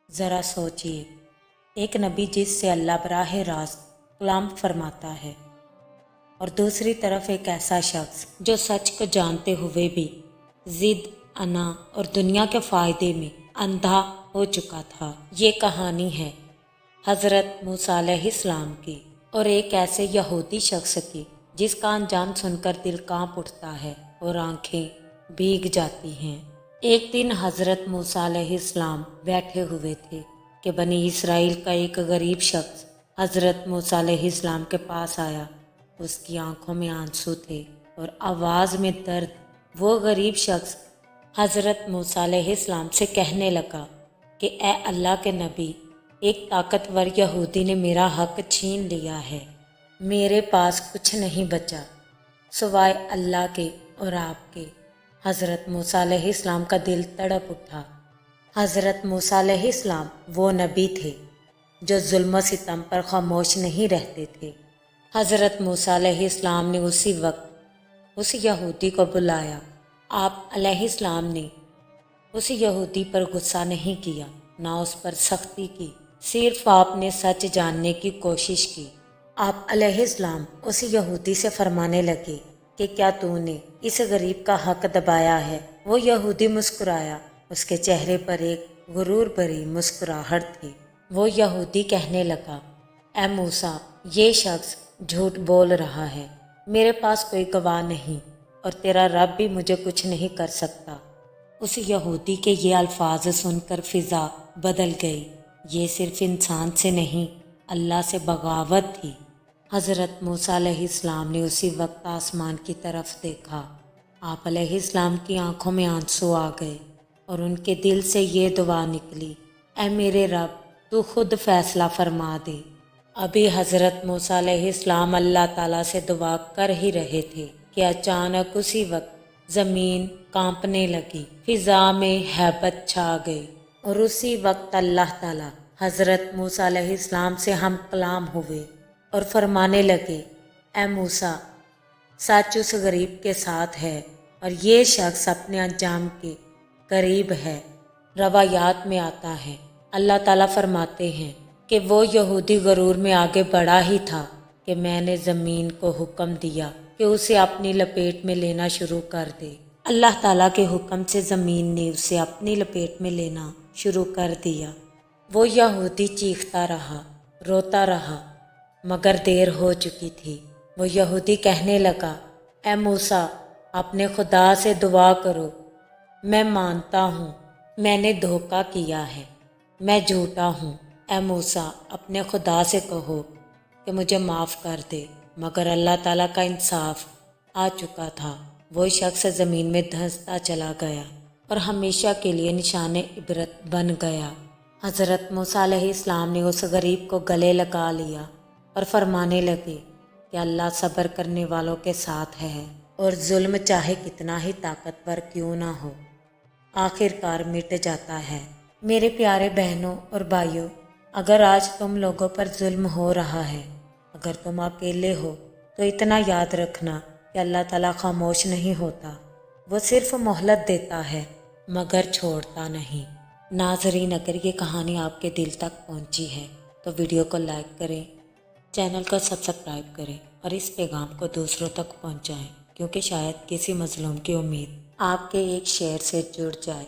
ذرا سوچئے، ایک نبی جس سے اللہ براہ راست کلام فرماتا ہے، اور دوسری طرف ایک ایسا شخص جو سچ کو جانتے ہوئے بھی ضد، انا اور دنیا کے فائدے میں اندھا ہو چکا تھا۔ یہ کہانی ہے حضرت موسیٰ علیہ السلام کی، اور ایک ایسے یہودی شخص کی جس کا انجام سن کر دل کانپ اٹھتا ہے اور آنکھیں بھیگ جاتی ہیں۔ ایک دن حضرت موسیٰ علیہ السلام بیٹھے ہوئے تھے کہ بنی اسرائیل کا ایک غریب شخص حضرت موسیٰ علیہ السلام کے پاس آیا۔ اس کی آنکھوں میں آنسو تھے اور آواز میں درد۔ وہ غریب شخص حضرت موسیٰ علیہ السلام سے کہنے لگا کہ اے اللہ کے نبی، ایک طاقتور یہودی نے میرا حق چھین لیا ہے۔ میرے پاس کچھ نہیں بچا سوائے اللہ کے اور آپ کے۔ حضرت موسیٰ علیہ السلام کا دل تڑپ اٹھا۔ حضرت موسیٰ علیہ السلام وہ نبی تھے جو ظلم و ستم پر خاموش نہیں رہتے تھے۔ حضرت موسیٰ علیہ السلام نے اسی وقت اس یہودی کو بلایا۔ آپ علیہ السلام نے اس یہودی پر غصہ نہیں کیا، نہ اس پر سختی کی، صرف آپ نے سچ جاننے کی کوشش کی۔ آپ علیہ السلام اس یہودی سے فرمانے لگے کہ کیا تو نے اس غریب کا حق دبایا ہے؟ وہ یہودی مسکرایا، اس کے چہرے پر ایک غرور بھری مسکراہٹ تھی۔ وہ یہودی کہنے لگا، اے موسیٰ، یہ شخص جھوٹ بول رہا ہے، میرے پاس کوئی گواہ نہیں، اور تیرا رب بھی مجھے کچھ نہیں کر سکتا۔ اس یہودی کے یہ الفاظ سن کر فضا بدل گئی۔ یہ صرف انسان سے نہیں، اللہ سے بغاوت تھی۔ حضرت موسیٰ علیہ السلام نے اسی وقت آسمان کی طرف دیکھا۔ آپ علیہ السلام کی آنکھوں میں آنسو آ گئے اور ان کے دل سے یہ دعا نکلی، اے میرے رب، تو خود فیصلہ فرما دے۔ ابھی حضرت موسیٰ علیہ السلام اللہ تعالیٰ سے دعا کر ہی رہے تھے کہ اچانک اسی وقت زمین کانپنے لگی، فضا میں ہیبت چھا گئی، اور اسی وقت اللہ تعالیٰ حضرت موسیٰ علیہ السلام سے ہم کلام ہوئے اور فرمانے لگے، اے موسیٰ، سچ اس غریب کے ساتھ ہے اور یہ شخص اپنے انجام کے قریب ہے۔ روایات میں آتا ہے، اللہ تعالیٰ فرماتے ہیں کہ وہ یہودی غرور میں آگے بڑھا ہی تھا کہ میں نے زمین کو حکم دیا کہ اسے اپنی لپیٹ میں لینا شروع کر دے۔ اللہ تعالیٰ کے حکم سے زمین نے اسے اپنی لپیٹ میں لینا شروع کر دیا۔ وہ یہودی چیختا رہا، روتا رہا، مگر دیر ہو چکی تھی۔ وہ یہودی کہنے لگا، اے موسیٰ، اپنے خدا سے دعا کرو، میں مانتا ہوں میں نے دھوکہ کیا ہے، میں جھوٹا ہوں۔ اے موسیٰ، اپنے خدا سے کہو کہ مجھے معاف کر دے۔ مگر اللہ تعالیٰ کا انصاف آ چکا تھا۔ وہ شخص زمین میں دھنستا چلا گیا اور ہمیشہ کے لیے نشان عبرت بن گیا۔ حضرت موسیٰ علیہ السلام نے اس غریب کو گلے لگا لیا اور فرمانے لگے کہ اللہ صبر کرنے والوں کے ساتھ ہے، اور ظلم چاہے کتنا ہی طاقتور کیوں نہ ہو، آخر کار مٹ جاتا ہے۔ میرے پیارے بہنوں اور بھائیوں، اگر آج تم لوگوں پر ظلم ہو رہا ہے، اگر تم اکیلے ہو، تو اتنا یاد رکھنا کہ اللہ تعالیٰ خاموش نہیں ہوتا۔ وہ صرف مہلت دیتا ہے مگر چھوڑتا نہیں۔ ناظرین، اگر یہ کہانی آپ کے دل تک پہنچی ہے تو ویڈیو کو لائک کریں، چینل کو سبسکرائب کریں اور اس پیغام کو دوسروں تک پہنچائیں، کیونکہ شاید کسی مظلوم کی امید آپ کے ایک شیئر سے جڑ جائے۔